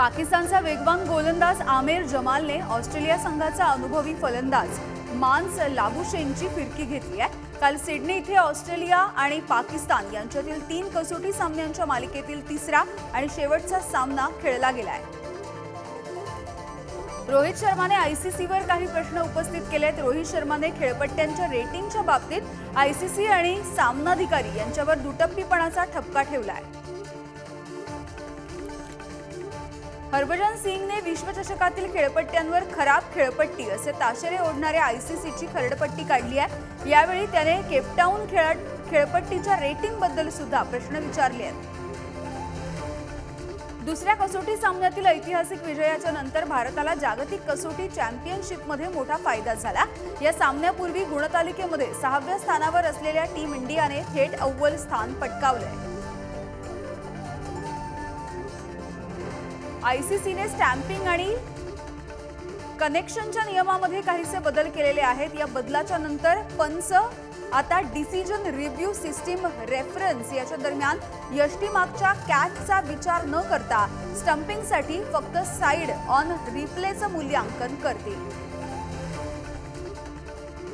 पाकिस्तानचा वेगवान गोलंदाज आमिर जमालने ऑस्ट्रेलिया संघाचा अनुभवी फलंदाज मान्स लाबुशेनची फिरकी घेतली आहे। काल सिडनी इथे ऑस्ट्रेलिया आणि पाकिस्तान यांच्यातील 3 कसोटी सामन्यांच्या मालिकेतील तिसरा आणि शेवटचा सामना खेळला गेला आहे। रोहित शर्माने आयसीसीवर काही प्रश्न उपस्थित केलेत। रोहित शर्माने खेळपट्ट्यांच्या रेटिंगच्या बाबतीत आयसीसी आणि सामनाधिकारी यांच्यावर दुटप्पीपणाचा ठपका ठेवला आहे। हरभजन सिंगने विश्वचषकातील खेळपट्ट्यांवर खराब खेळपट्टी असे ताशेरे ओढणाऱ्या आयसीसीची खरडपट्टी काढली आहे। यावेळी त्याने केपटाऊन खेळपट्टीच्या रेटिंगबद्दल सुद्धा प्रश्न विचारले आहेत। दुसऱ्या कसोटी सामन्यातील ऐतिहासिक विजयाच्या नंतर भारताला जागतिक कसोटी चॅम्पियनशिपमध्ये मोठा फायदा झाला। या सामन्यापूर्वी गुणतालिकेमध्ये 6व्या स्थानावर असलेल्या टीम इंडियाने थेट अव्वल स्थान पटकावले। आयसीसीने स्टॅम्पिंग आणि कनेक्शनच्या नियमामध्ये काहीसे बदल केलेले आहेत। या बदलाच्या नंतर पंच आता डिसिजन रिव्ह्यू सिस्टीम रेफरन्स याच्या दरम्यान यष्टीमागच्या कॅचचा विचार न करता स्टंपिंगसाठी फक्त साइड ऑन रिप्लेचं मूल्यांकन करतील।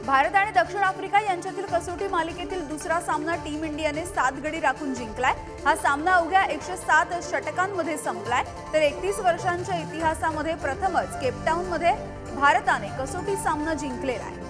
भारत आणि दक्षिण आफ्रिका यांच्यातील कसोटी मालिकेतील दुसरा सामना टीम इंडियाने 7 गडी राखून जिंकलाय। हा सामना अवघ्या 107 षटकांमध्ये संपलाय। तर 31 वर्षांच्या इतिहासामध्ये प्रथमच केपटाऊनमध्ये भारताने कसोटी सामना जिंकलेला आहे।